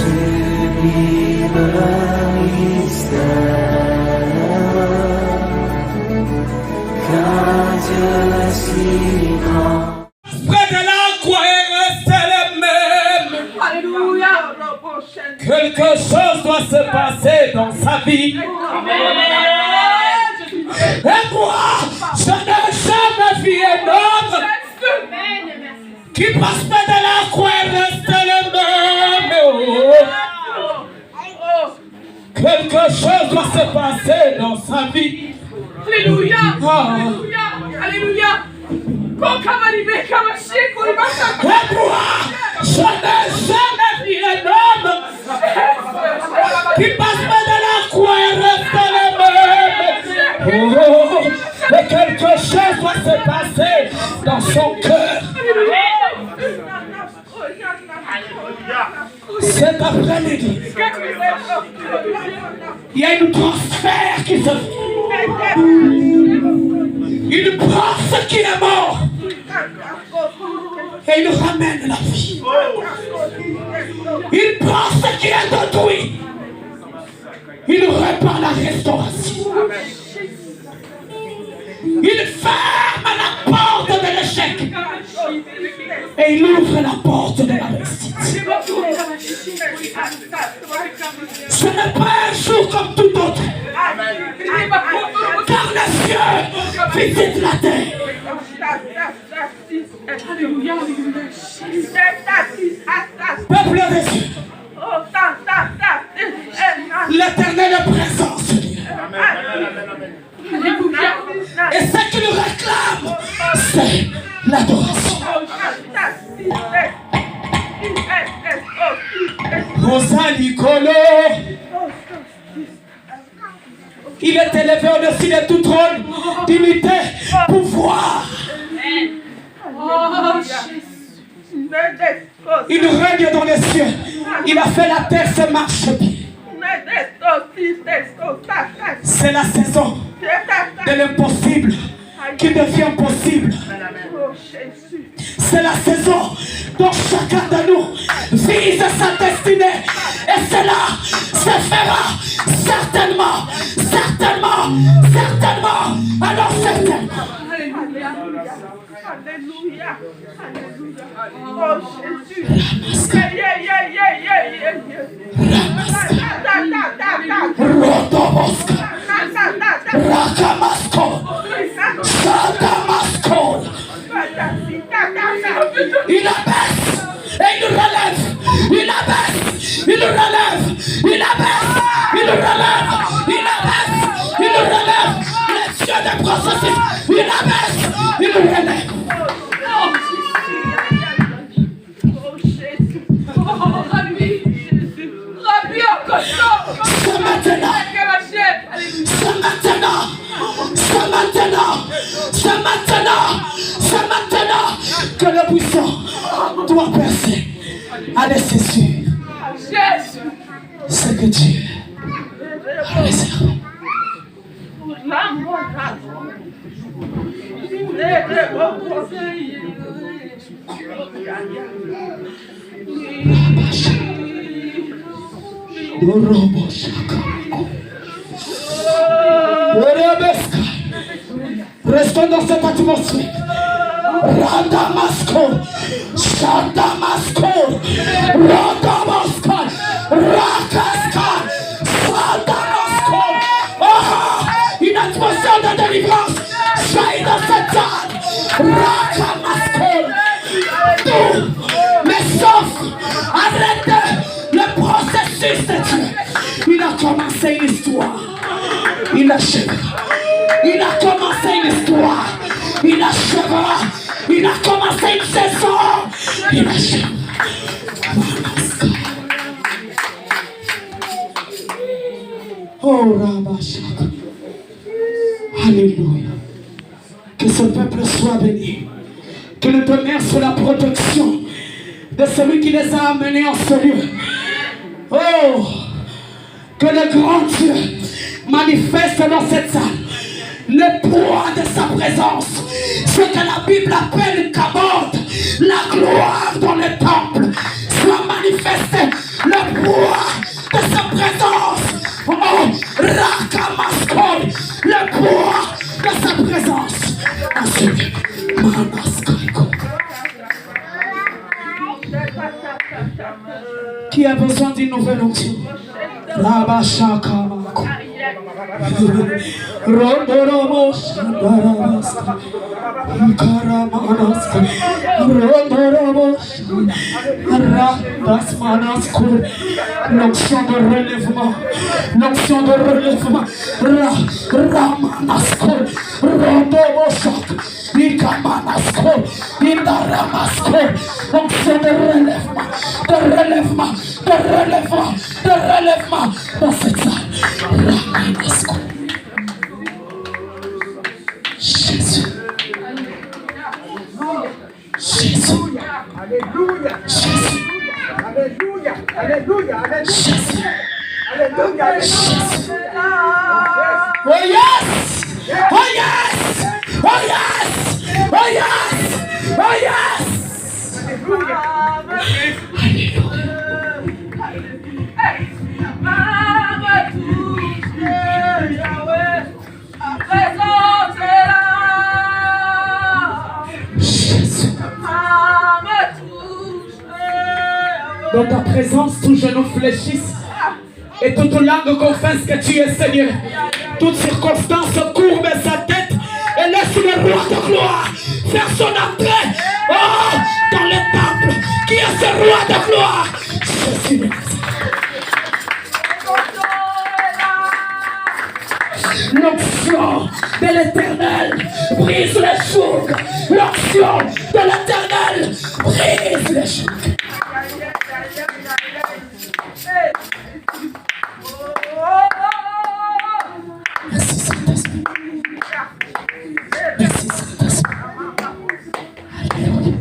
sublime mystère, car Dieu est si grand. Près de la croix est resté le même. Alléluia. Quelque chose doit se passer dans sa vie. Et moi, je n'ai jamais vu un homme qui passe près de la croix et reste le même. Quelque chose doit se passer dans sa vie. Alléluia. Ah. Alléluia. Alléluia. Et moi, je n'ai jamais vu un homme qui passe près de la croix et reste le même. Oh, et quelque chose doit se passer dans son cœur. Cet après-midi, il y a une transfert qui se fait. Il prend ce qui est mort et il ramène la vie. Il prend ce qui est détruit. Il répare la restauration. Il ferme la porte de l'échec et il ouvre la porte de la réussite. Ce n'est pas un jour comme tout autre, car les cieux visitent la terre. Peuple des cieux, l'Éternel est présent, Seigneur. Et ce qu'il réclame, c'est l'adoration. Rosalie Colo, il est élevé au-dessus de tout trône, dignité, pouvoir. Il règne dans les cieux. Il a fait la terre se marche bien. C'est la saison de l'impossible qui devient possible. C'est la saison dont chacun de nous vise sa destinée. Et cela se fera certainement, certainement, certainement. Alors certainement. Alléluia. Alléluia. Oh Jésus. Rotoboska, Rakamasko, Sadamasko. Il abaisse et il relève. Il abaisse, il relève. Il abaisse, il relève. Il abaisse, il relève. Les cieux des processus. Il abaisse, il relève. C'est maintenant, c'est maintenant, c'est maintenant, c'est maintenant, c'est maintenant que le buisson doit percer à laisser sûr ce que Dieu a réservé. Restons dans cette atmosphère. Radamasco, Shadamasco, Radamasco, Rakaska, Shadamasco. Une atmosphère de délivrance jaillit dans cette salle. Rakamasco. Tout, mais sauf, arrêtez le processus de Dieu. Il a commencé une histoire. Il achèvera. Il a commencé une histoire. Il achèvera. Il a commencé une saison. Il achèvera. Oh Rabashaka. Alléluia. Que ce peuple soit béni. Que le tonnerre soit la protection de celui qui les a amenés en ce lieu. Oh, que le grand Dieu manifeste dans cette salle le poids de sa présence. Ce que la Bible appelle kabod, la gloire dans le temple, soit manifestée. Le poids de sa présence. Oh, Rakamaskol, le poids de sa présence. Ensuite, Manaskaiko. Qui a besoin d'une nouvelle onction? Rabashakamako. Rondorobo Shandarabaska. Karamanaska. Rondorobo Rabasmanasko. L'onction de relèvement. L'onction de relèvement. Ramanasko. Rondorobo Shak. Ikamanasko. Indaramasko. L'onction de relèvement. De relèvement. De relèvement. De relèvement. Dans cette salle. Ramanasko. Jésus. Jésus. Alléluia. Jésus. Alléluia. Alléluia. Jésus. Alléluia. Jésus. Oh yes! Oh yes! Oh yes! Oh yes! Oh yes! Alléluia. Jésus. Dans ta présence, tout genou fléchisse et toute langue confesse que tu es Seigneur. Toute circonstance courbe sa tête et laisse le roi de gloire faire son entrée dans le temple. Qui est ce roi de gloire? Jésus de Nazareth. L'onction de l'Éternel brise les jougs. L'onction de l'Éternel brise les jougs. Merci Saint-Esprit. Merci Saint-Esprit. Alléluia.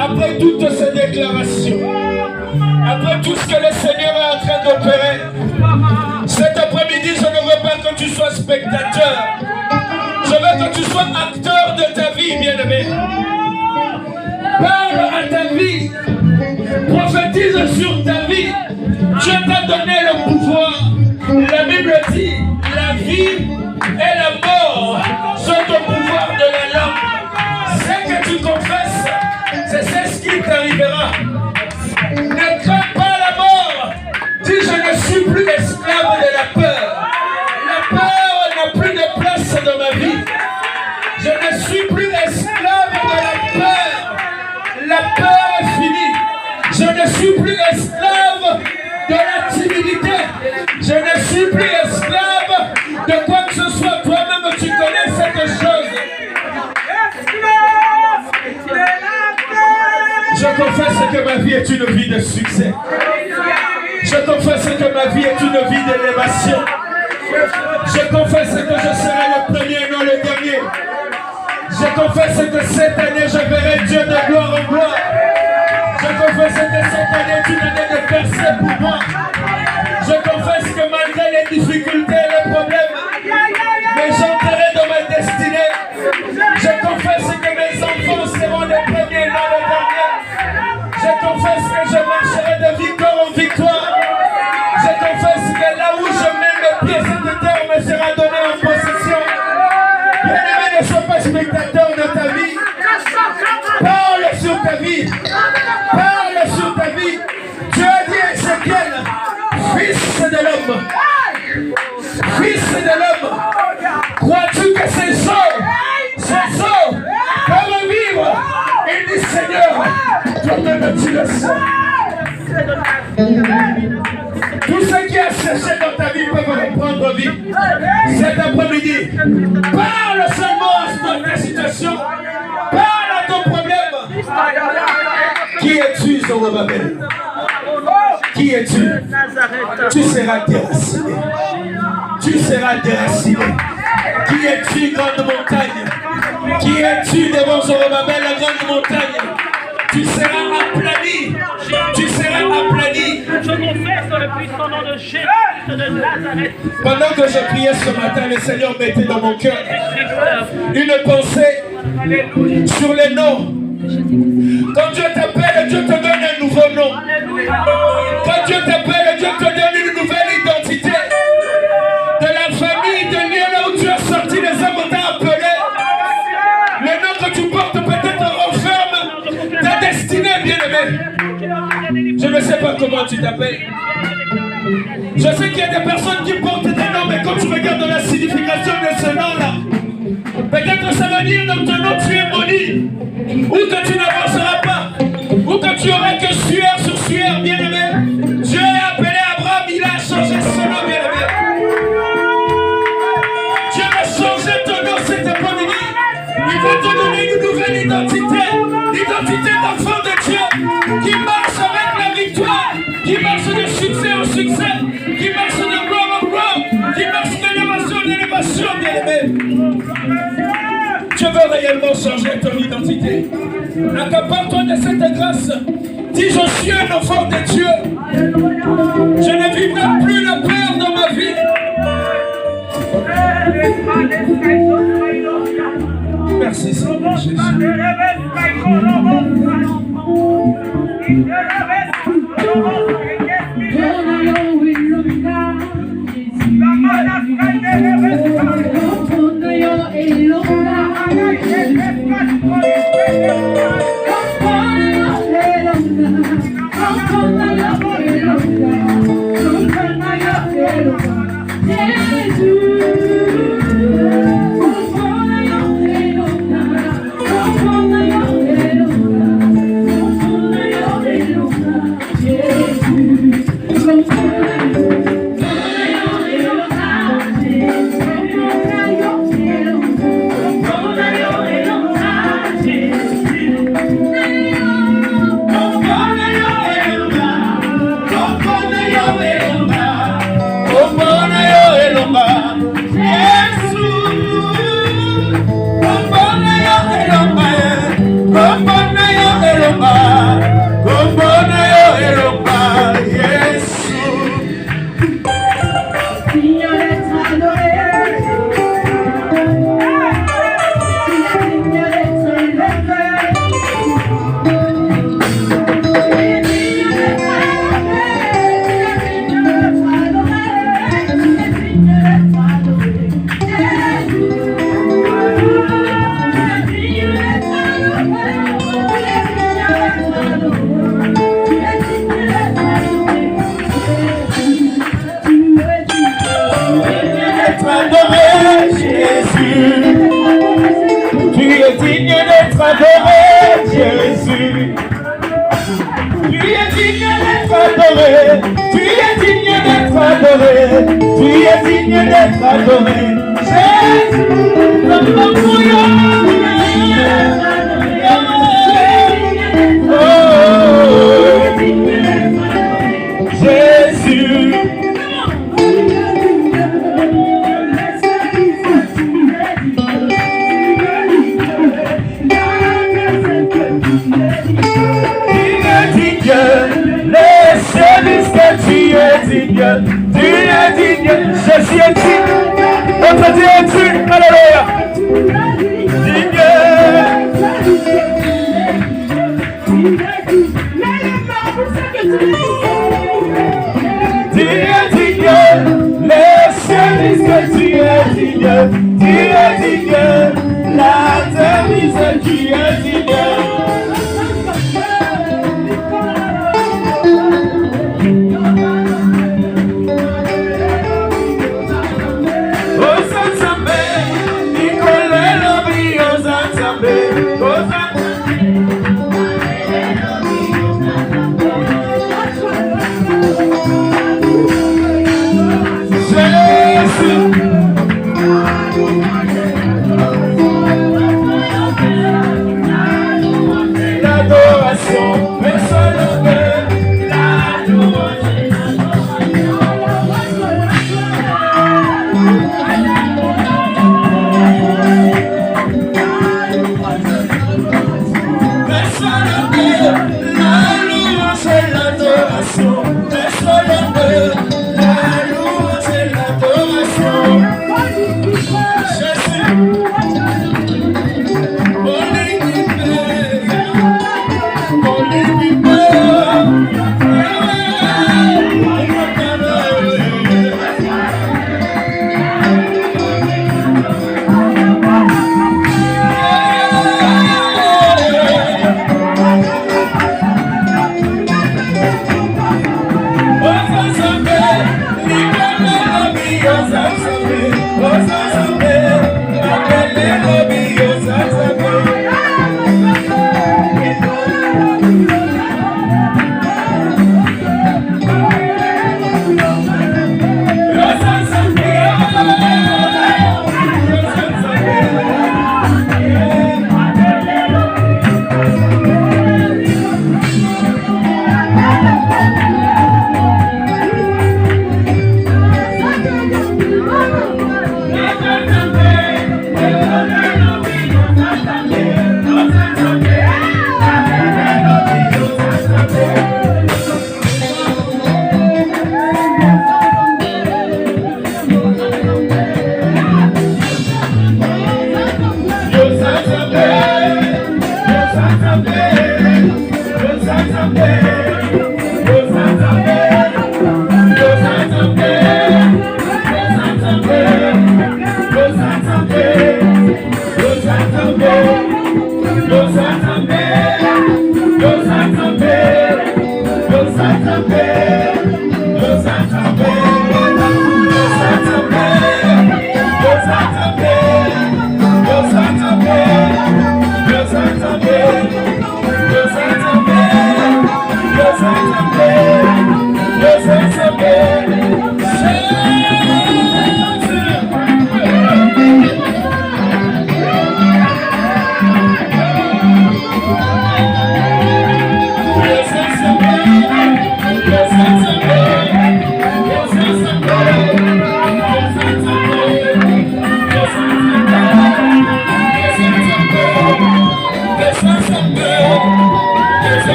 Après toutes ces déclarations, après tout ce que le Seigneur est en train d'opérer, cet après-midi, je ne veux pas que tu sois spectateur. Je veux que tu sois acteur de ta vie, bien-aimé. Parle à ta vie. Prophétise sur ta vie. Dieu t'a donné le pouvoir. La Bible dit, la vie et la mort sont au pouvoir de la langue. Ce que tu confesses, c'est ce qui t'arrivera. Ne crains pas la mort. Dis, je ne suis plus esclave de la peur. La peur n'a plus de place dans ma vie. Je ne suis plus esclave de la peur. La peur est finie. Je ne suis plus esclave de la timidité. Je ne suis plus esclave de quoi que ce soit. Toi-même, tu connais cette chose. Je confesse que ma vie est une vie de succès. Je confesse que ma vie est une vie d'élévation. Je confesse que je serai le premier et non le dernier. Je confesse que cette année, je verrai Dieu de gloire en gloire. Je confesse que cette année est une année de percée pour moi. Je confesse que malgré les difficultés et les problèmes, mais j'entrerai dans ma Fils de l'homme, crois-tu que ces eaux peuvent vivre? Il dit, Seigneur, toi-même tu le sais. Tout ce qui a séché dans ta vie peut reprendre vie. Cet après-midi, parle seulement à ta situation. Parle à ton problème. Qui es-tu, Zorobabel? Qui es-tu? Tu seras déraciné. Tu seras déraciné. Qui es-tu, grande montagne? Qui es-tu devant Zorobabel, la grande montagne? Tu seras aplani. Tu seras aplani. Je confesse dans le puissant nom de Jésus de Nazareth. Pendant que je priais ce matin, le Seigneur mettait dans mon cœur une pensée sur les noms. Quand Dieu t'appelle, Dieu te donne un nouveau nom. Quand Dieu t'appelle, Dieu te donne une nouvelle identité. De la famille, de lieu là où tu as sorti, les hommes t'ont appelé. Le nom que tu portes peut-être renferme ta destinée, bien-aimé. Je ne sais pas comment tu t'appelles. Je sais qu'il y a des personnes qui portent des noms, mais quand tu regardes la signification de ce nom-là, peut-être ça veut dire dans ton nom tu es maudit, ou que tu n'avanceras pas, ou que tu auras que sueur sur sueur, bien-aimé. Dieu a appelé Abraham, il a changé son nom, bien-aimé. Dieu va changer ton nom cet après-midi. Il va te donner une nouvelle identité, l'identité d'enfant de Dieu, qui marche avec la victoire, qui marche de succès en succès, qui marche de gloire en gloire, qui marche d'élévation en élévation, bien-aimé. Dieu veut réellement changer ton identité. Accapare-toi de cette grâce. Dis, je suis un enfant de Dieu. Je ne vivrai plus la peur dans ma vie. Merci Seigneur Jésus.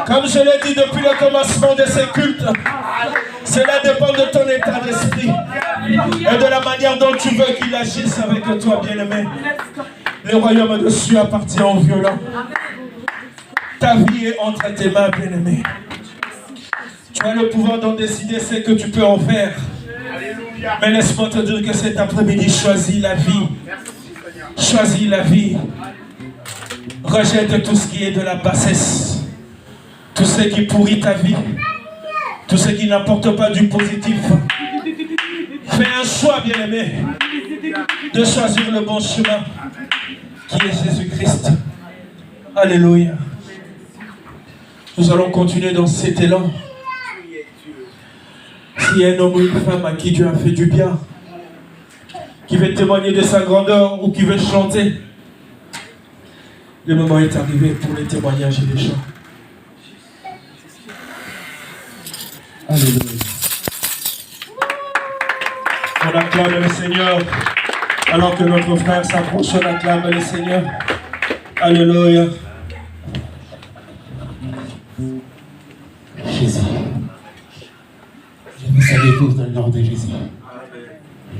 Comme je l'ai dit depuis le commencement de ces cultes, cela dépend de ton état d'esprit et de la manière dont tu veux qu'il agisse avec toi, bien-aimé. Le royaume de Dieu appartient aux violents. Ta vie est entre tes mains, bien-aimé. Tu as le pouvoir d'en décider ce que tu peux en faire. Mais laisse-moi te dire que cet après-midi, choisis la vie. Choisis la vie. Rejette tout ce qui est de la bassesse. Tout ce qui pourrit ta vie. Tout ce qui n'apporte pas du positif. Fais un choix, bien-aimé, de choisir le bon chemin, qui est Jésus-Christ. Alléluia. Nous allons continuer dans cet élan. S'il y a un homme ou une femme à qui Dieu a fait du bien, qui veut témoigner de sa grandeur ou qui veut chanter, le moment est arrivé pour les témoignages et les chants. Alléluia. On acclame le Seigneur. Alors que notre frère s'approche, on acclame le Seigneur. Alléluia. Jésus. Je vous salue tous dans le nom de Jésus.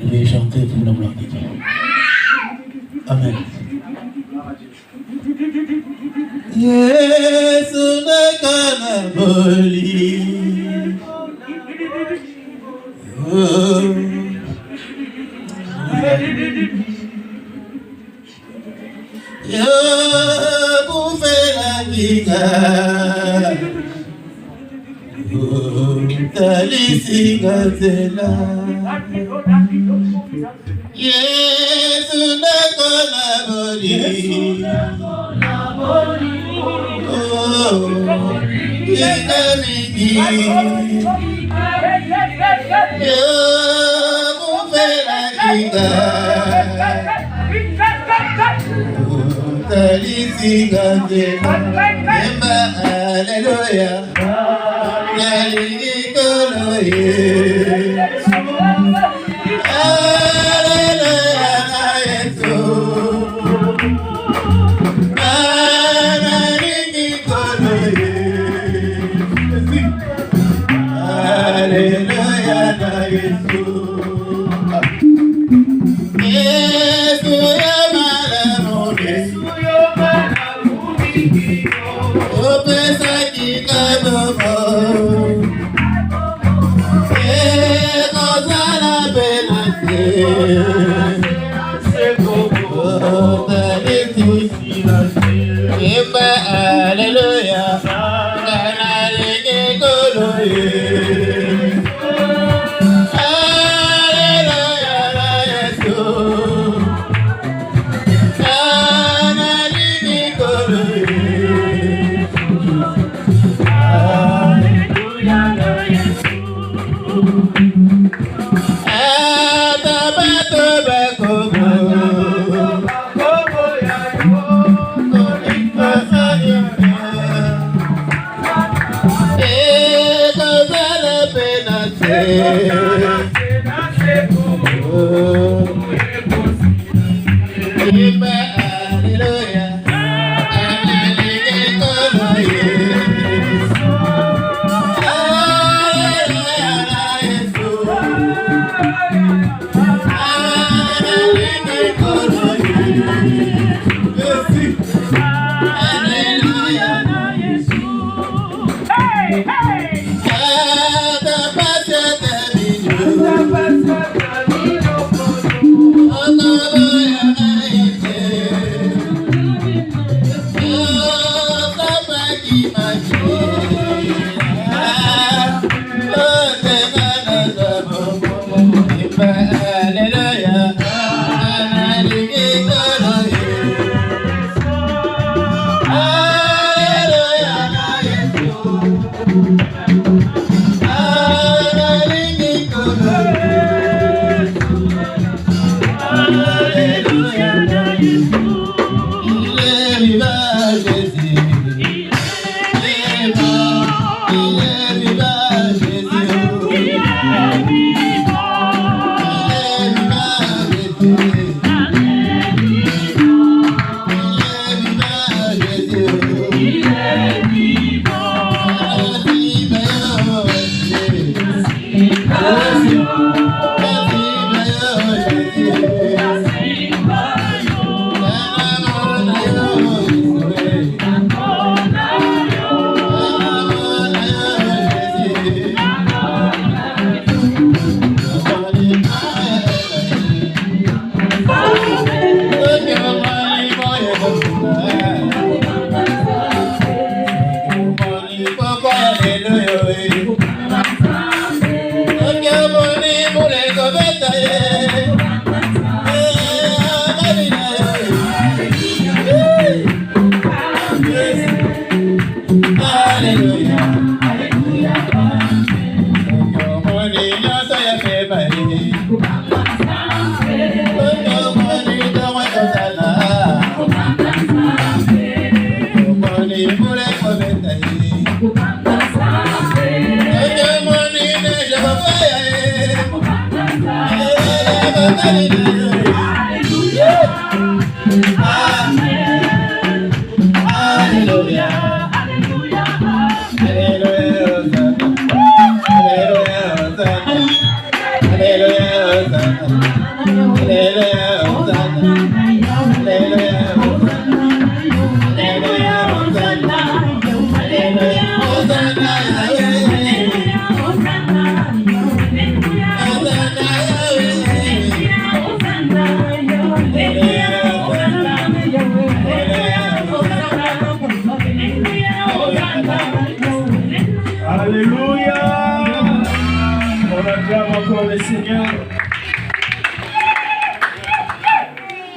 Je vais chanter pour la gloire de Dieu. Amen. Yesu nakana boli. Yo bouffé la viga. Talisi gazela. Yesu nakana boli. Alléluia.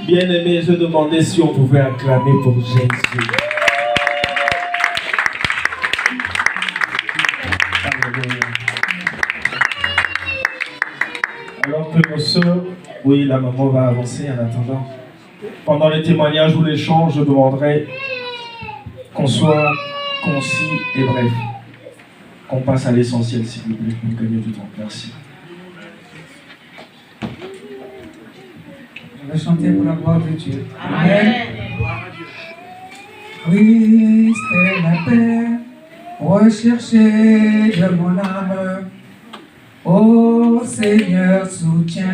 Bien-aimés, je demandais si on pouvait acclamer pour Jésus. Alors que nos sœurs, oui, la maman va avancer en attendant. Pendant les témoignages ou l'échange, je demanderai qu'on soit concis et bref. Qu'on passe à l'essentiel, s'il vous plaît, pour gagner du temps. Merci. On va chanter pour la gloire de Dieu. Amen. Christ est la paix, recherchée de mon âme. Ô Seigneur, soutiens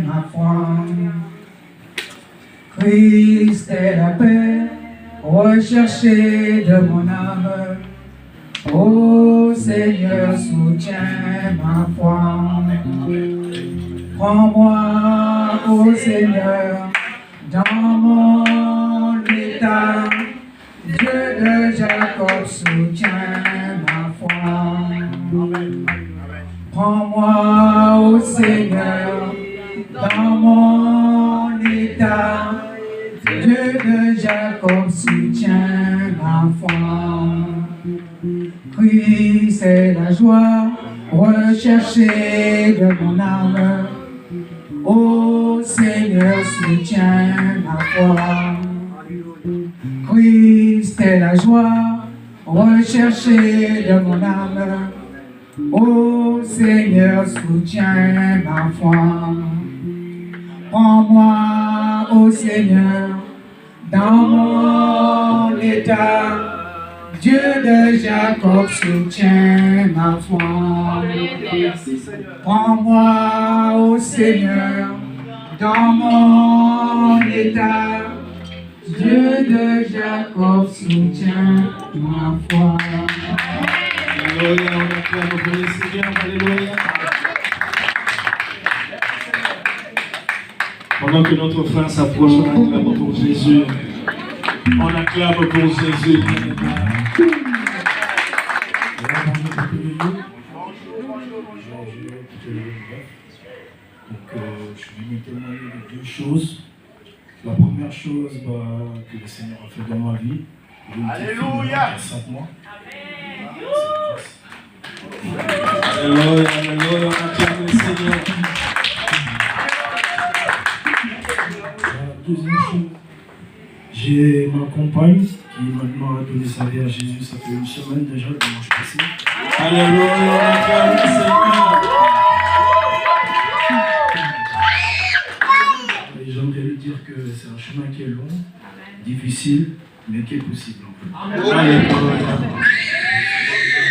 ma foi. Christ est la paix, recherchée de mon âme. Ô Seigneur, soutiens ma foi. Prends-moi, ô Seigneur, dans mon état. Dieu de Jacob, soutiens ma foi. Prends-moi, ô Seigneur, dans mon état. Dieu de Jacob, soutiens ma foi. Christ c'est la joie recherchée de mon âme. Ô Seigneur, soutiens ma foi. Christ est la joie recherchée de mon âme. Ô Seigneur, soutiens ma foi. Prends-moi, ô Seigneur, dans mon état. Dieu de Jacob, soutiens ma foi. Prends-moi, ô Seigneur, dans mon état. Dieu de Jacob, soutiens ma foi. Alléluia, on acclame pour le Seigneur, alléluia. Pendant que notre frère s'approche, on acclame pour Jésus. On acclame pour Jésus. je vais lui témoigner de deux choses. La première chose que le Seigneur a fait dans ma vie. Alléluia! 5 mois. Alléluia, alléluia, on acclame le Seigneur. La deuxième chose, j'ai ma compagne qui maintenant a donné sa vie à Jésus. Ça fait une semaine déjà, dimanche passé. Alléluia, on acclame le Seigneur. Et j'aimerais lui dire que c'est un chemin qui est long, difficile, mais qui est possible. Alléluia.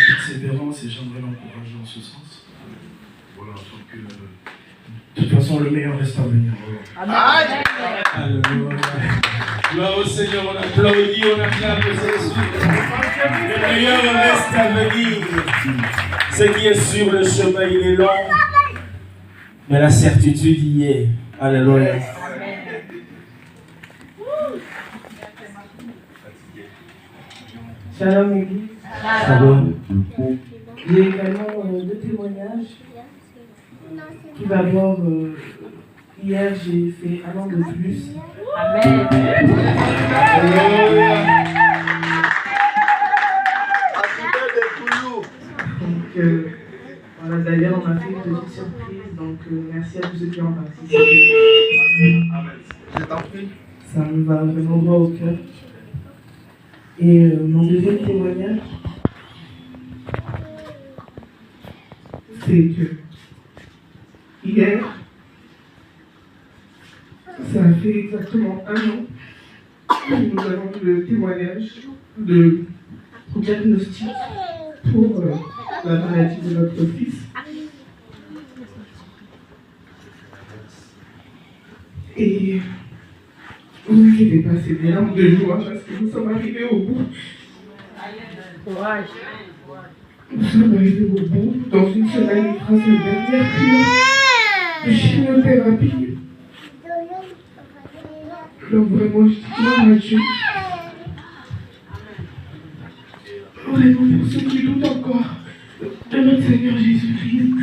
Persévérance et j'aimerais l'encourager en ce sens. Voilà, donc de toute façon le meilleur reste à venir. Alléluia. Gloire au Seigneur, on applaudit, on acclame Jésus. Le meilleur reste à venir. Ce qui est sur le chemin, il est long, mais la certitude y est. Alléluia. Shalom Église. Shalom. J'ai également deux témoignages. Tout d'abord, hier j'ai fait 1 an de plus. Amen. Donc voilà, d'ailleurs on m'a fait une petite surprise, donc merci à tous ceux qui ont participé. Je t'en prie. Ça me va vraiment droit au cœur. Et mon deuxième témoignage, c'est que hier, ça a fait exactement 1 an que nous avons eu le témoignage de diagnostic pour la maladie de notre fils. Et vous n'inquiétez pas, c'est des larmes de joie parce que nous sommes arrivés au bout. Courage. Nous sommes arrivés au bout. Dans une semaine, il fera sa dernière cure de chimiothérapie. Donc vraiment, je dis gloire à Dieu. Vraiment, pour ceux qui doutent encore de notre Seigneur Jésus-Christ,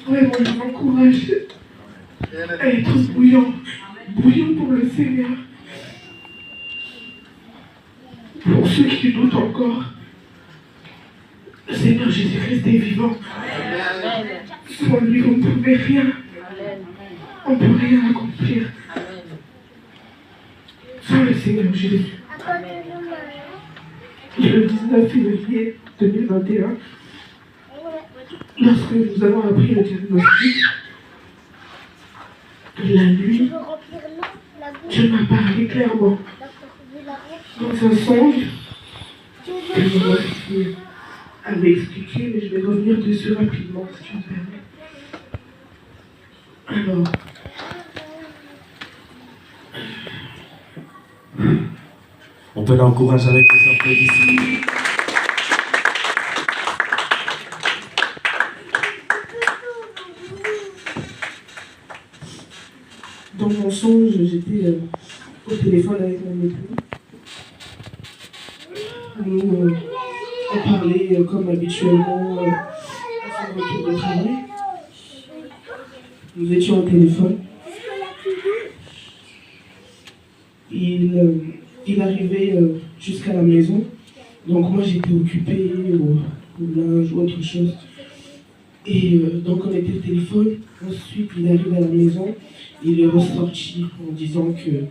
vraiment, je vous encourage à être bouillant pour le Seigneur. Pour ceux qui doutent encore, le Seigneur Jésus-Christ est vivant. Sans lui, on ne pouvait rien. On ne peut rien accomplir. Sans le Seigneur Jésus. Le 19 février 2021, lorsque nous avons appris le diagnostic, la nuit, Dieu m'a parlé clairement. Dans un songe, je vais à m'expliquer, mais je vais revenir dessus rapidement, si tu me permets. Alors, on peut l'encourager avec les applaudissements. Dans mon songe, j'étais au téléphone avec mon époux. Nous, on parlait comme habituellement à son retour de travail. Nous étions au téléphone. Il arrivait jusqu'à la maison. Donc moi j'étais occupée au linge ou autre chose. Et donc on était au téléphone. Ensuite il arrive à la maison. Il est ressorti en disant que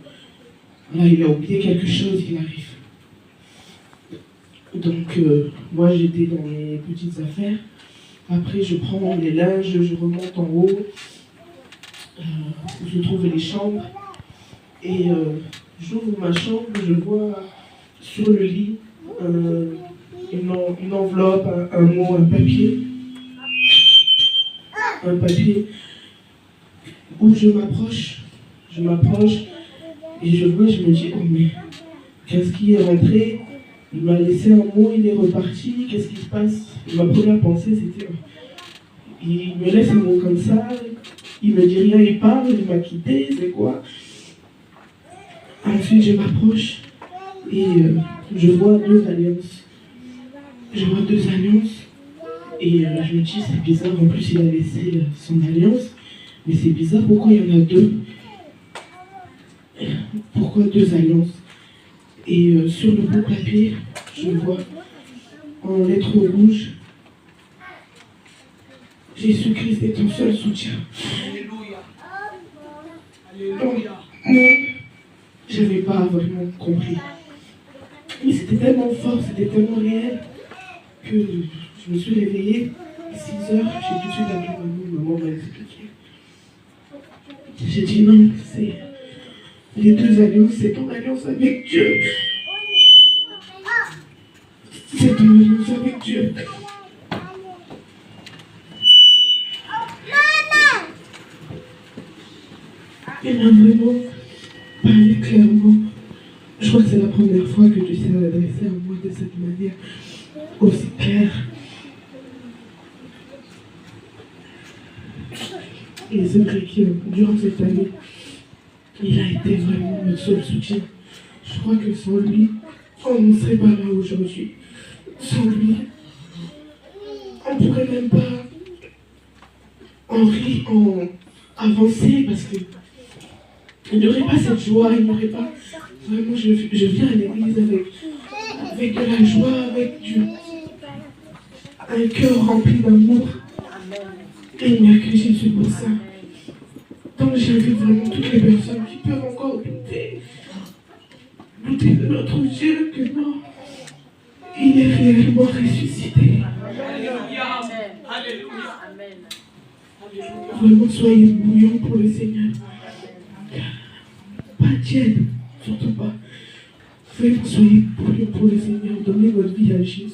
voilà, il a oublié quelque chose, il arrive. Donc moi j'étais dans mes petites affaires. Après je prends les linges, je remonte en haut. Je trouve les chambres. Et j'ouvre ma chambre, je vois sur le lit une enveloppe, un mot, un papier. Un papier où je m'approche et je vois, je me dis, oh mais qu'est-ce qui est rentré? Il m'a laissé un mot, il est reparti, qu'est-ce qui se passe? Et ma première pensée c'était, il me laisse un mot comme ça, il me dit rien, il parle, il m'a quitté, c'est quoi? Ensuite je m'approche et je vois 2 alliances. Je vois 2 alliances Et je me dis, c'est bizarre, en plus il a laissé son alliance. Mais c'est bizarre, pourquoi il y en a deux? Pourquoi deux alliances? Et sur le bout de papier, je vois en lettres rouges, Jésus-Christ est ton seul soutien. Donc, moi, je n'avais pas vraiment compris. Mais c'était tellement fort, c'était tellement réel, que je me suis réveillée, 6 heures, j'ai tout de suite appelé maman m'a expliqué. J'ai dit non, c'est les deux alliances, c'est ton alliance avec Dieu. C'est ton alliance avec Dieu. Il m'a vraiment parlé clairement. Je crois que c'est la première fois que Dieu s'est adressé à moi de cette manière aussi claire. Et c'est vrai que durant cette année, il a été vraiment notre seul soutien. Je crois que sans lui, on ne serait pas là aujourd'hui. Sans lui, on ne pourrait même pas en avancer parce que il n'y aurait pas cette joie, il n'y aurait pas... Vraiment, je viens à l'église avec de la joie, avec un cœur rempli d'amour. Et il n'y a que Jésus pour ça. Donc j'invite vraiment toutes les personnes qui peuvent encore douter de notre Dieu, que non, il est réellement ressuscité. Alléluia. Alléluia. Vraiment, soyez bouillants pour le Seigneur. Pas tiède, surtout pas. Vraiment, soyez bouillants pour le Seigneur. Donnez votre vie à Jésus.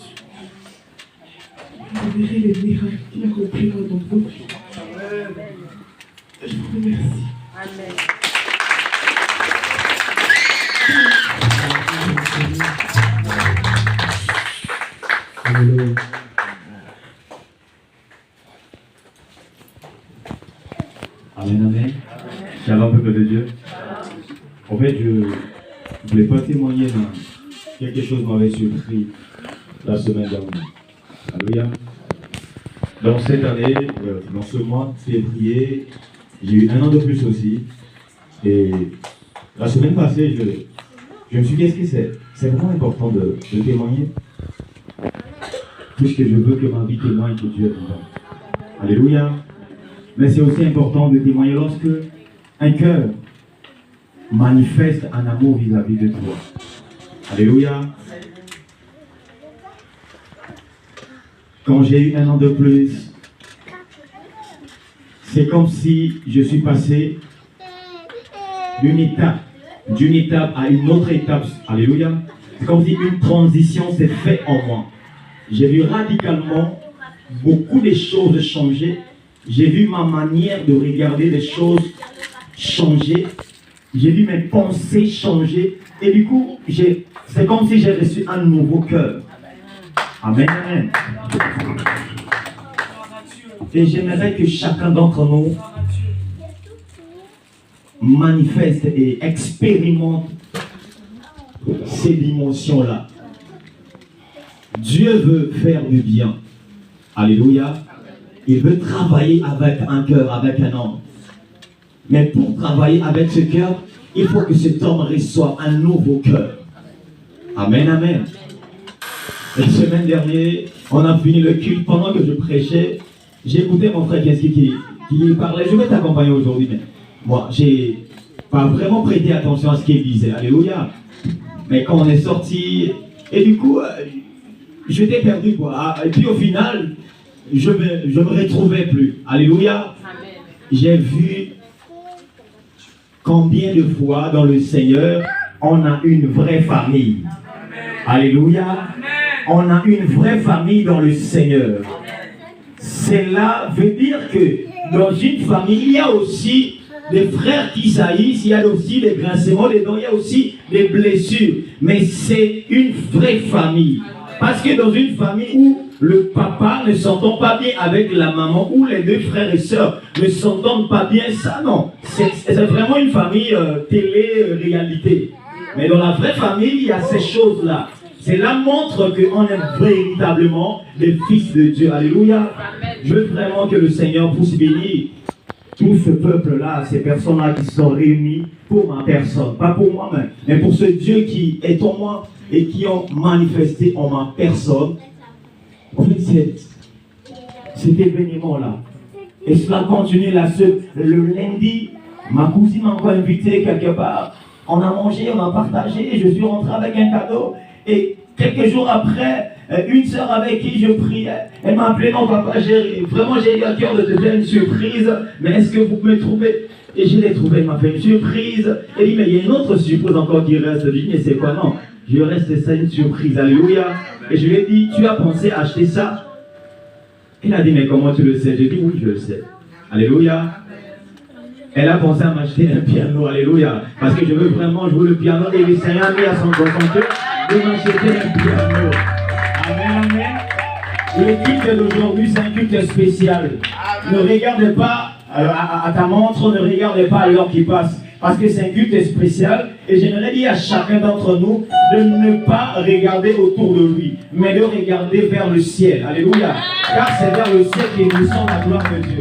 Vous verrez les miracles qu'il accomplira dans vos vies. Je vous remercie. Amen. Alléluia. Amen, amen. Shalom, peuple de Dieu. En fait, je ne voulais pas témoigner, mais quelque chose m'avait surpris la semaine dernière. Alléluia. Dans cette année, dans ce mois de février, j'ai eu 1 an de plus aussi. Et la semaine passée, je me suis dit, est-ce que c'est vraiment important de témoigner? Puisque je veux que ma vie témoigne que Dieu est content. Alléluia. Mais c'est aussi important de témoigner lorsque un cœur manifeste un amour vis-à-vis de toi. Alléluia. Quand j'ai eu 1 an de plus, c'est comme si je suis passé d'une étape à une autre étape. Alléluia. C'est comme si une transition s'est faite en moi. J'ai vu radicalement beaucoup de choses changer. J'ai vu ma manière de regarder les choses changer. J'ai vu mes pensées changer. Et du coup, c'est comme si j'ai reçu un nouveau cœur. Amen, amen. Et j'aimerais que chacun d'entre nous manifeste et expérimente ces dimensions-là. Dieu veut faire du bien. Alléluia. Il veut travailler avec un cœur, avec un homme. Mais pour travailler avec ce cœur, il faut que cet homme reçoive un nouveau cœur. Amen, amen. La semaine dernière, on a fini le culte. Pendant que je prêchais, j'écoutais mon frère qui parlait. Je vais t'accompagner aujourd'hui, mais moi, j'ai pas vraiment prêté attention à ce qu'il disait. Alléluia. Mais quand on est sorti, et du coup, j'étais perdu, quoi. Et puis au final, je me retrouvais plus. Alléluia. J'ai vu combien de fois dans le Seigneur, on a une vraie famille. Alléluia. On a une vraie famille dans le Seigneur. Cela veut dire que dans une famille, il y a aussi des frères qui saillissent, il y a aussi des grincements des dents, il y a aussi des blessures. Mais c'est une vraie famille. Parce que dans une famille où le papa ne s'entend pas bien avec la maman, où les deux frères et sœurs ne s'entendent pas bien, ça non. C'est vraiment une famille télé-réalité. Mais dans la vraie famille, il y a ces choses-là. Cela montre qu'on est véritablement les fils de Dieu. Alléluia. Je veux vraiment que le Seigneur puisse bénir tout ce peuple-là, ces personnes-là qui sont réunies pour ma personne. Pas pour moi-même, mais pour ce Dieu qui est en moi et qui ont manifesté en ma personne. En fait, cet événement-là. Et cela continue le lundi. Ma cousine m'a encore invité quelque part. On a mangé, on a partagé. Je suis rentré avec un cadeau. Et quelques jours après, une sœur avec qui je priais, elle m'a appelé, non papa, vraiment j'ai eu à cœur de te faire une surprise, mais est-ce que vous pouvez me trouver? Et je l'ai trouvé, elle m'a fait une surprise. Elle dit, mais il y a une autre surprise encore qui reste. Je lui ai dit, mais c'est quoi? Non, je reste ça une surprise, alléluia. Et je lui ai dit, tu as pensé à acheter ça? Elle a dit, mais comment tu le sais? J'ai dit, oui, je le sais. Alléluia. Elle a pensé à m'acheter un piano, alléluia. Parce que je veux vraiment jouer le piano et le Seigneur a mis à son cœur de m'acheter un piano. Amen, amen. Le culte d'aujourd'hui, c'est un culte spécial. Ne regardez pas à ta montre, ne regardez pas à l'heure qui passe. Parce que c'est un culte spécial. Et j'aimerais dire à chacun d'entre nous de ne pas regarder autour de lui, mais de regarder vers le ciel. Alléluia. Car c'est vers le ciel que nous sommes la gloire de Dieu.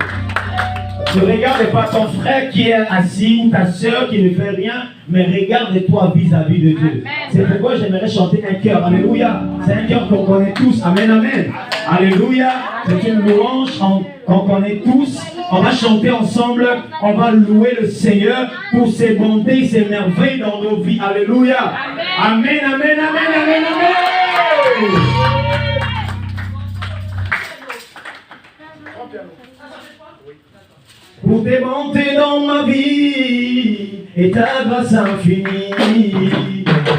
Ne regarde pas ton frère qui est assis ou ta soeur qui ne fait rien, mais regarde-toi vis-à-vis de Dieu. C'est pourquoi j'aimerais chanter un cœur. Alléluia. C'est un cœur qu'on connaît tous. Amen, amen. Alléluia. C'est une louange qu'on connaît tous. On va chanter ensemble. On va louer le Seigneur pour ses bontés, ses merveilles dans nos vies. Alléluia. Amen, amen, amen, amen, amen. Pour tes bontés dans ma vie et ta grâce infinie,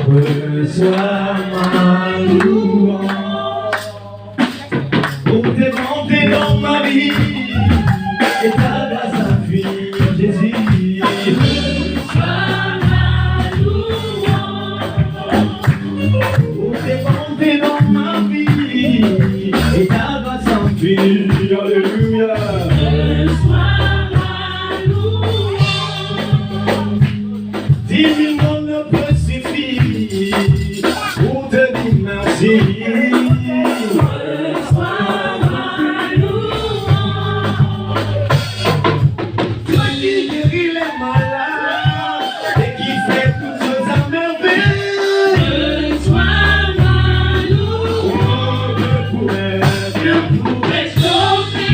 reçois ma louange. Pour tes bontés dans ma vie et ta grâce infinie, Jésus, reçois ma louange. Pour tes bontés dans ma vie et ta grâce infinie, alléluia. Dix mille mots ne peut suffire pour te dire merci. Reçois ma louange. Toi qui guéris les malades et qui fais toutes choses à merveille. Reçois ma louange. Je pourrais chanter.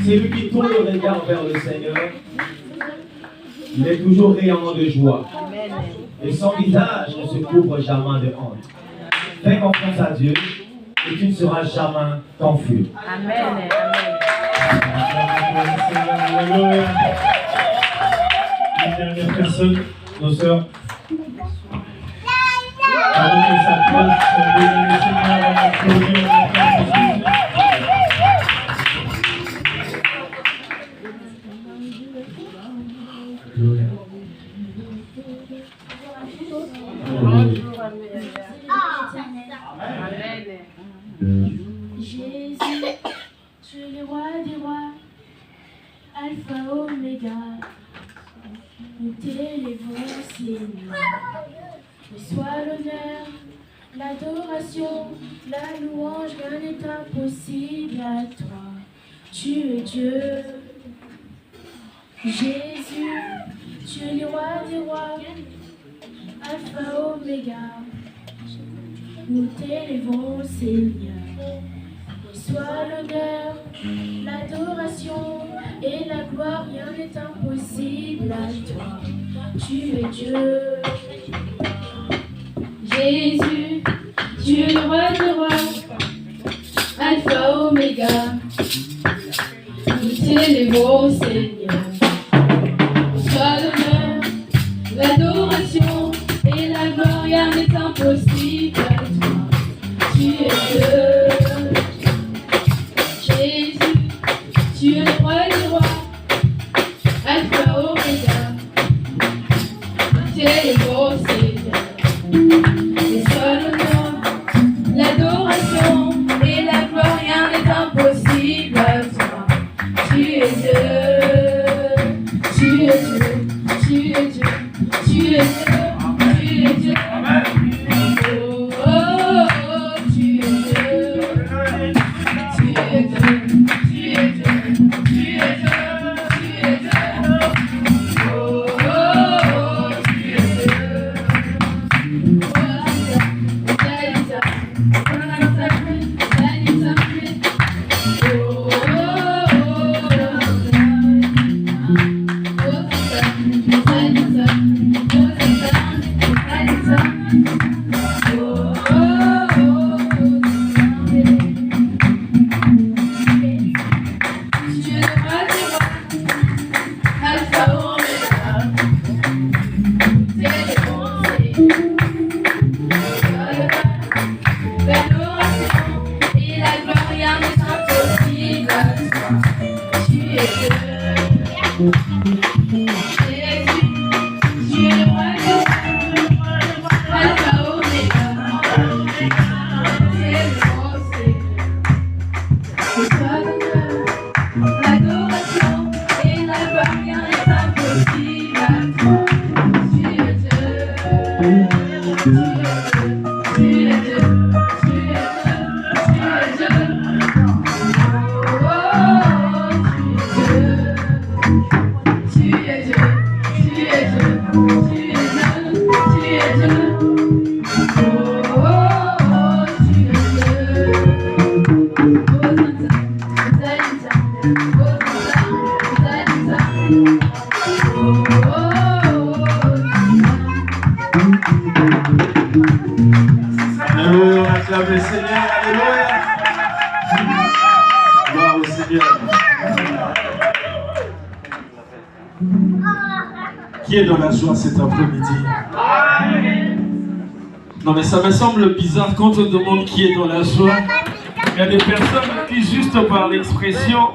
Celui qui tourne le regard vers le Seigneur, il est toujours rayonnant de joie. Et son visage ne se couvre jamais de honte. Fais confiance à Dieu et tu ne seras jamais confus. Amen. Alléluia. Une dernière personne, nos sœurs. Avant que ça passe, on veut le Seigneur applaudir Jésus, tu es le roi des rois, Alpha, Oméga, nous t'élèvons, Seigneur. Reçois l'honneur, l'adoration, la louange, rien n'est impossible à toi. Tu es Dieu. Jésus, tu es le roi des rois, Alpha Oméga. Nous t'élevons, Seigneur. Reçois l'honneur, l'adoration et la gloire. Rien n'est impossible à toi. Tu es Dieu. Jésus, tu es le roi des rois, Alpha Oméga. Nous t'élevons, Seigneur. Reçois l'honneur, l'adoration et la gloire. Rien n'est impossible à toi. Tu es Dieu. Jésus, tu es le roi des rois, Alpha Oméga. Nous t'élevons, Seigneur. Reçois l'honneur, l'adoration et la gloire. Rien n'est impossible à toi. Tu es Dieu. Tu es Dieu. Tu es Dieu. Tu es Dieu. Tu es Dieu. Oh, oh, oh, tu es Dieu. Tu es Dieu. Tu es Dieu. Tu es Dieu. Tu es Dieu. Oh, oh, oh, tu es Dieu. Alléluia, on acclame le Seigneur, alléluia. Gloire au Seigneur. Qui est dans la joie cet après-midi? Non mais ça me semble bizarre quand on demande qui est dans la joie. Il y a des personnes qui juste par l'expression.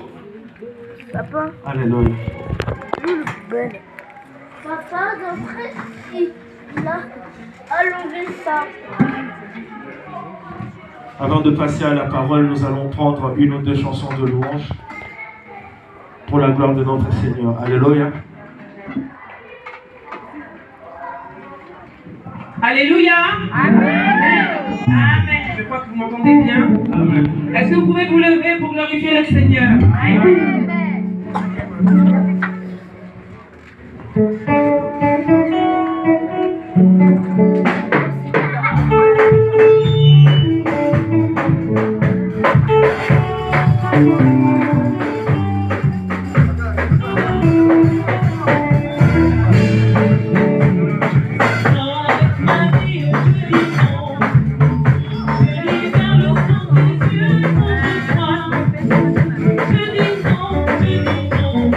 Papa. Alléluia. Papa, d'après, il a enlevé ça. Avant de passer à la parole, nous allons prendre une ou deux chansons de louange pour la gloire de notre Seigneur. Alléluia. Alléluia. Amen. Amen. Je crois que vous m'entendez bien. Amen. Est-ce que vous pouvez vous lever pour glorifier le Seigneur? Amen. Je dis non,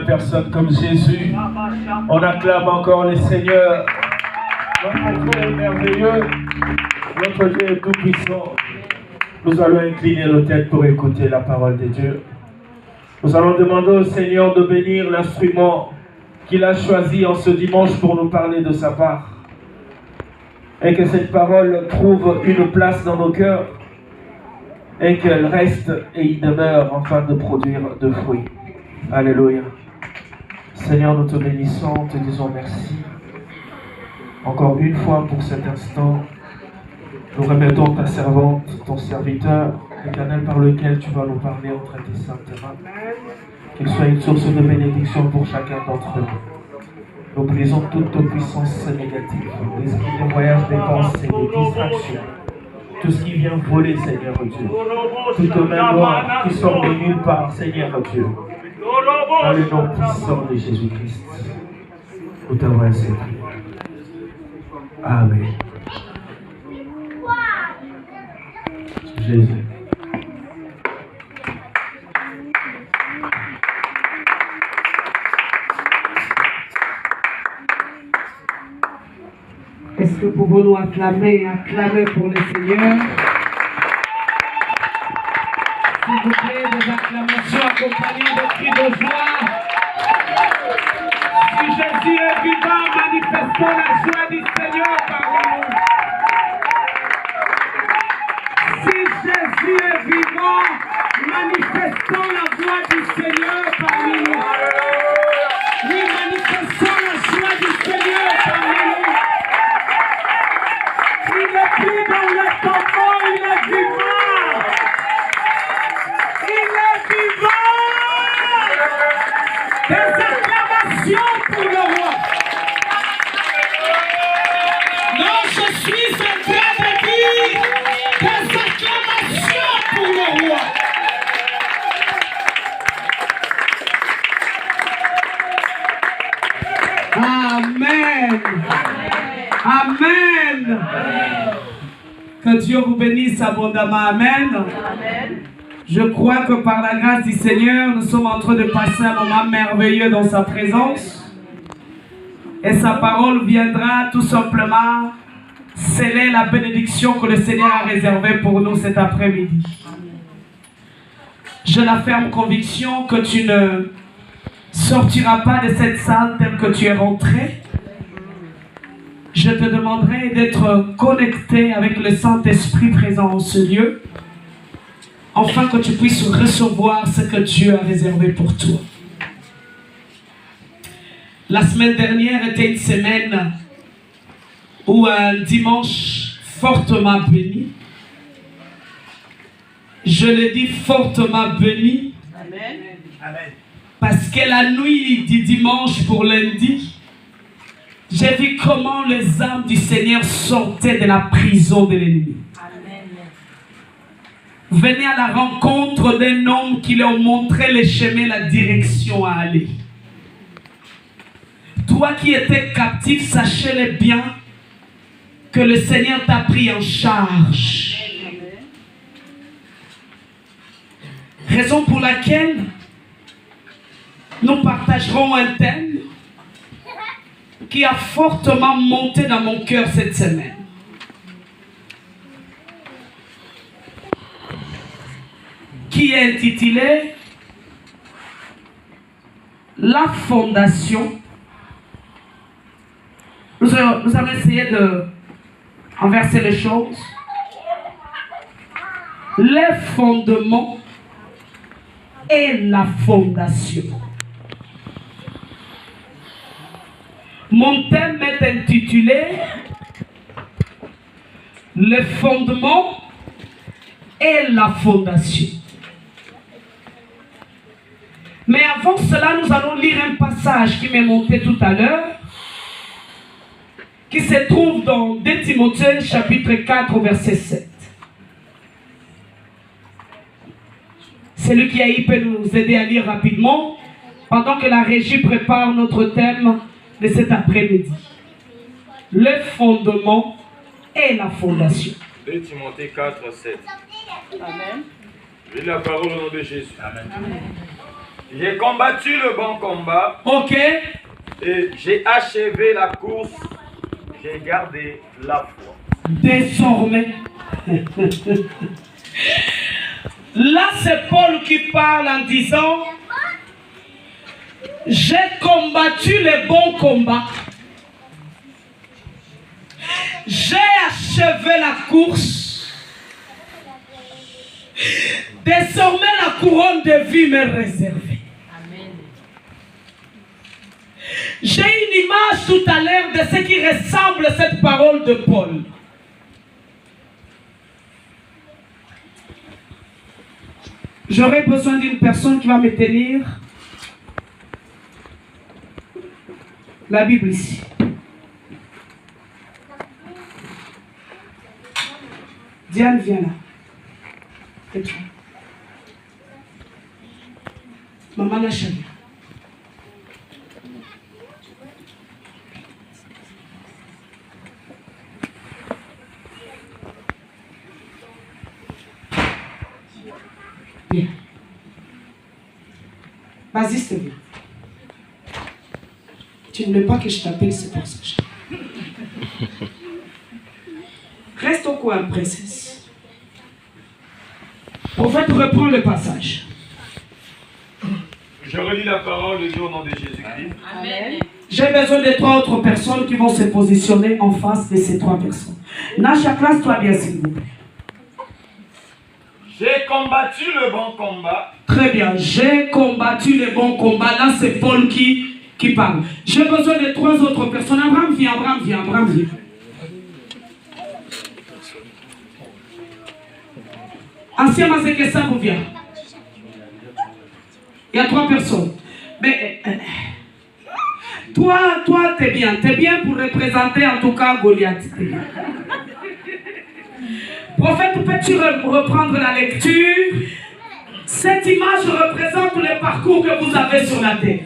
Personne comme Jésus. On acclame encore les seigneurs. Notre Dieu est merveilleux. Notre Dieu est tout puissant. Nous allons incliner nos têtes pour écouter la parole de Dieu. Nous allons demander au Seigneur de bénir l'instrument qu'il a choisi en ce dimanche pour nous parler de sa part. Et que cette parole trouve une place dans nos cœurs et qu'elle reste et y demeure afin de produire de fruits. Alléluia. Seigneur, nous te bénissons, te disons merci. Encore une fois pour cet instant, nous remettons ta servante, ton serviteur, l'Éternel par lequel tu vas nous parler entre tes saintes mains. Qu'il soit une source de bénédiction pour chacun d'entre nous. Nous brisons toute puissance négative, les voyages des pensées, les distractions, tout ce qui vient voler, Seigneur Dieu. Toute main noire qui sort de nulle part, Seigneur Dieu. Dans le nom puissant de Jésus-Christ, nous t'avons ainsi prié. Amen. Jésus. Amen. que pouvons-nous acclamer pour le Seigneur? S'il vous plaît, des acclamations accompagnées de cris de joie. Si Jésus est vivant, manifestons la joie du Seigneur parmi nous. Si Jésus est vivant, manifestons la joie du Seigneur parmi nous. Oui, manifestons la joie du Seigneur parmi nous. Il n'est plus dans le tombeau, il est vivant. Il est vivant. Des acclamations pour le roi. Non, je suis en train de dire des acclamations pour le roi. Amen. Amen. Que Dieu vous bénisse abondamment. Amen. Je crois que par la grâce du Seigneur, nous sommes en train de passer un moment merveilleux dans sa présence. Et sa parole viendra tout simplement sceller la bénédiction que le Seigneur a réservée pour nous cet après-midi. J'ai la ferme conviction que tu ne sortiras pas de cette salle telle que tu es rentré. Je te demanderai d'être connecté avec le Saint-Esprit présent en ce lieu, afin que tu puisses recevoir ce que Dieu a réservé pour toi. La semaine dernière était une semaine ou un dimanche fortement béni. Je le dis fortement béni. Amen. Amen. Parce que la nuit du dimanche pour lundi, j'ai vu comment les âmes du Seigneur sortaient de la prison de l'ennemi. Venez à la rencontre d'un homme qui leur montrait le chemin, la direction à aller. Toi qui étais captif, sachez-le bien que le Seigneur t'a pris en charge. Raison pour laquelle nous partagerons un thème qui a fortement monté dans mon cœur cette semaine. Qui est intitulé La fondation. Nous allons essayer de renverser les choses. Les fondements et la fondation. Mon thème est intitulé Le fondement et la fondation. Mais avant cela, nous allons lire un passage qui m'est monté tout à l'heure, qui se trouve dans 2 Timothée chapitre 4 verset 7. Celui qui a eu peut nous aider à lire rapidement pendant que la régie prépare notre thème de cet après-midi. Le fondement et la fondation. 2 Timothée 4, 7. Amen. Je lis la parole au nom de Jésus. Amen. J'ai combattu le bon combat. Ok. Et j'ai achevé la course. J'ai gardé la foi. Désormais. Là, c'est Paul qui parle en disant: j'ai combattu le bon combat. J'ai achevé la course. Désormais, la couronne de vie m'est réservée. J'ai une image tout à l'heure de ce qui ressemble à cette parole de Paul. J'aurais besoin d'une personne qui va me tenir la Bible ici. Diane, viens là. Et toi. Maman Nacha. Bien. Vas-y, s'il te plaît. Tu ne veux pas que je t'appelle, c'est pour ça. Reste au coin, princesse. Prophète, reprend le passage. Je relis la parole de Dieu au nom de Jésus-Christ. Amen. J'ai besoin de 3 autres personnes qui vont se positionner en face de ces 3 personnes. Nasha, classe-toi bien, s'il vous plaît. J'ai combattu le bon combat. Très bien. J'ai combattu le bon combat. Là, c'est Paul qui parle. J'ai besoin de 3 autres personnes. Abraham, viens, Abraham, viens, Abraham, viens. Ancien Mazeke, ça vous vient. Il y a 3 personnes. Mais toi, t'es bien. T'es bien pour représenter en tout cas Goliath. Prophète, peux-tu reprendre la lecture? Cette image représente le parcours que vous avez sur la terre.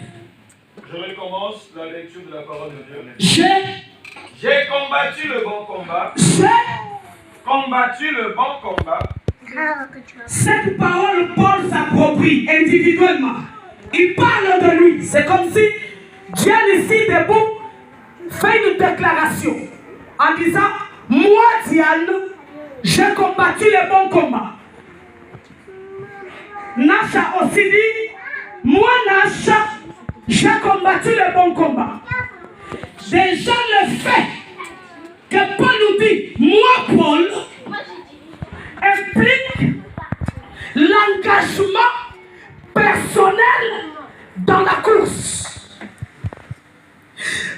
Je recommence la lecture de la parole de Dieu. J'ai combattu le bon combat. J'ai combattu le bon combat. Cette parole, Paul s'approprie individuellement. Il parle de lui. C'est comme si Dieu ici debout fait une déclaration en disant: moi, Diane, j'ai combattu le bon combat. Nasha aussi dit: moi, Nasha, j'ai combattu le bon combat. Déjà le fait que Paul nous dit: moi, Paul, implique l'engagement personnel dans la course.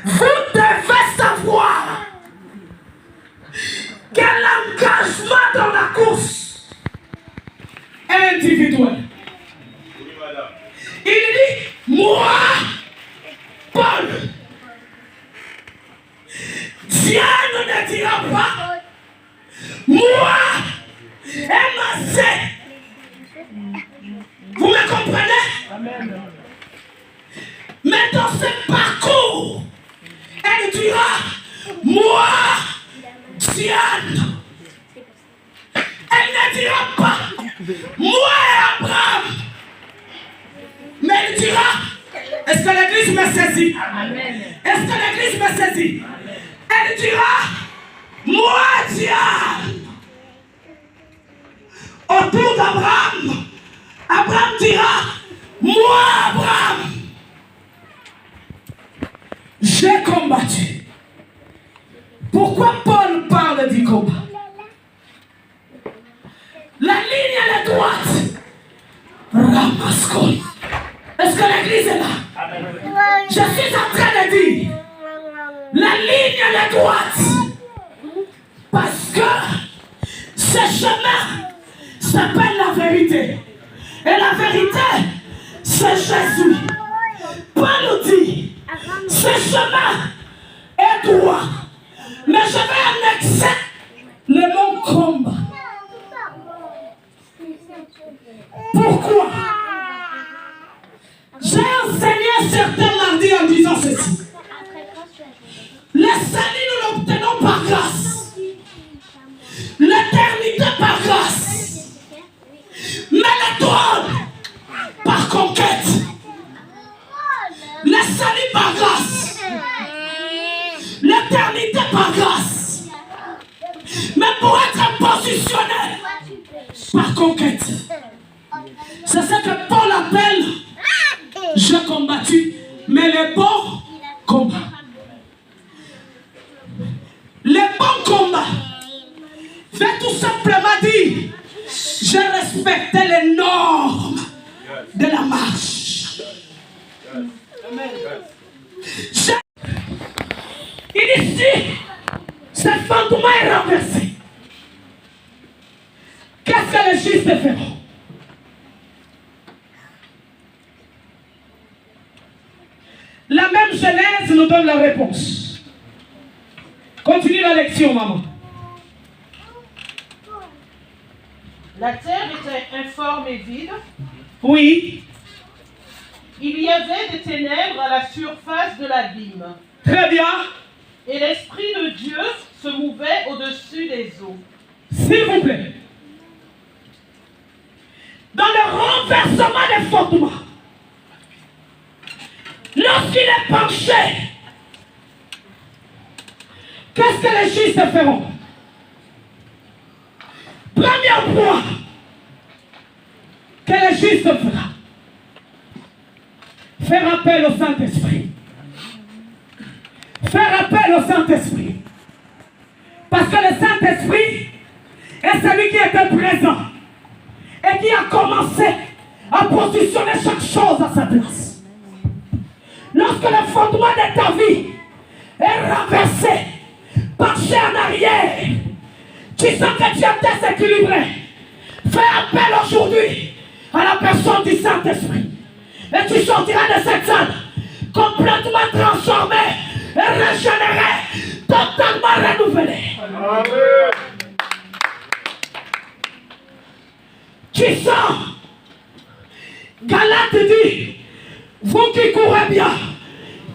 Vous devez savoir que l'engagement dans la course est individuel. Il dit: moi, Paul, Dieu ne dira pas: moi, MAC. Vous me comprenez? Amen. Mais dans ce parcours, elle dira: moi, Diane. Elle ne dira pas: moi, Abraham. Mais elle dira: est-ce que l'église me saisit? Amen. Est-ce que l'église me saisit? Elle dira: moi, Diane. Autour d'Abraham, Abraham dira: moi, Abraham, j'ai combattu. Pourquoi Paul parle du combat? La ligne elle est droite. Ramaskol. Est-ce que l'église est là? Je suis en train de dire: la ligne elle est droite. Parce que ce chemin s'appelle la vérité. Et la vérité, c'est Jésus. Paul nous dit: ce chemin est droit. Mais je vais annexer le mot combat. Pourquoi? J'ai enseigné certains mardis en disant ceci: le salut nous l'obtenons par grâce, l'éternité par grâce, mais le trône par conquête. Le salut par grâce, l'éternité par grâce, mais pour être positionné par conquête. C'est ce que Paul appelle: j'ai combattu, mais le bon combat. Le bon combat veut tout simplement dire: j'ai respecté les normes de la marche. Il dit: si ce fondement est renversé, qu'est-ce que les justes feront? La même Genèse nous donne la réponse. Continue la lecture, maman. La terre était informe et vide. Oui. Il y avait des ténèbres à la surface de l'abîme. Très bien. Et l'Esprit de Dieu se mouvait au-dessus des eaux. S'il vous plaît. Dans le renversement des fondements, lorsqu'il est penché, qu'est-ce que les justes feront? que le juste fera. Faire appel au Saint-Esprit. Faire appel au Saint-Esprit. Parce que le Saint-Esprit est celui qui était présent et qui a commencé à positionner chaque chose à sa place. Lorsque le fondement de ta vie est renversé, penché en arrière, tu sens que tu es déséquilibré. Fais appel aujourd'hui à la personne du Saint-Esprit. Et tu sortiras de cette salle complètement transformé et régénéré, totalement renouvelé. Amen. Tu sens, Galate dit, vous qui courez bien,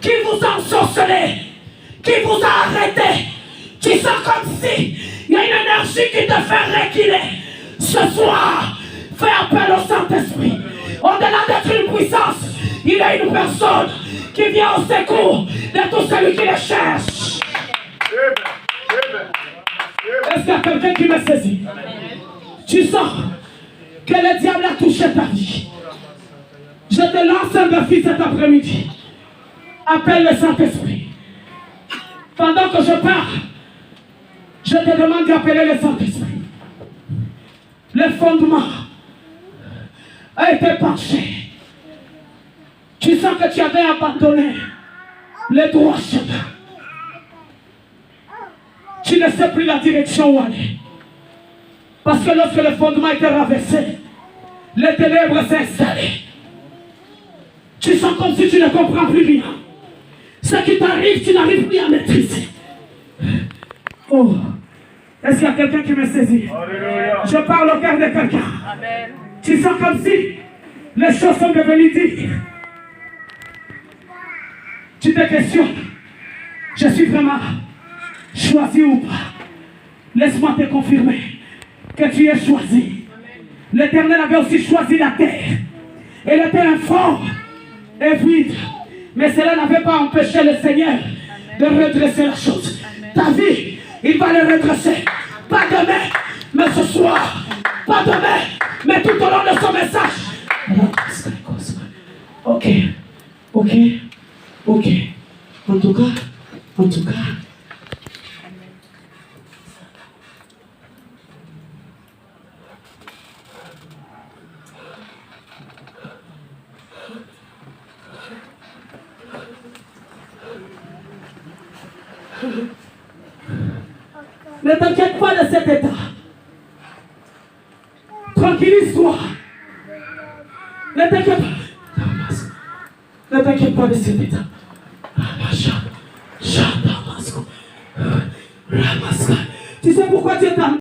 qui vous ensorcelez, qui vous a arrêté, tu sens comme si il y a une énergie qui te fait reculer. Ce soir, fais appel au Saint-Esprit. Au-delà d'être une puissance, il y a une personne qui vient au secours de tout celui qui le cherche. Est-ce qu'il y a quelqu'un qui me saisit? Tu sens que le diable a touché ta vie. Je te lance un défi cet après-midi. Appelle le Saint-Esprit. Pendant que je parle, je te demande d'appeler le Saint-Esprit. Le fondement a été penché. Tu sens que tu avais abandonné le droit chemin. Tu ne sais plus la direction où aller. Parce que lorsque le fondement était renversé, les ténèbres s'est installé. Tu sens comme si tu ne comprends plus rien. Ce qui t'arrive, tu n'arrives plus à maîtriser. Oh, est-ce qu'il y a quelqu'un qui me saisit? Alléluia. Je parle au cœur de quelqu'un. Amen. Tu sens comme si les choses sont devenues dures. Tu te questionnes. Je suis vraiment choisi ou pas? Laisse-moi te confirmer que tu es choisi. L'Éternel avait aussi choisi la terre. Elle était informe et vide. Mais cela n'avait pas empêché le Seigneur de redresser la chose. Ta vie, il va le redresser. Pas demain, mais ce soir. Pas demain, mais tout au long de son message. Ok, ok, ok. En tout cas. Ne t'inquiète pas de cet état. Tranquillise-toi. Ne t'inquiète pas. Ne t'inquiète pas de cet état. Tu sais pourquoi tu es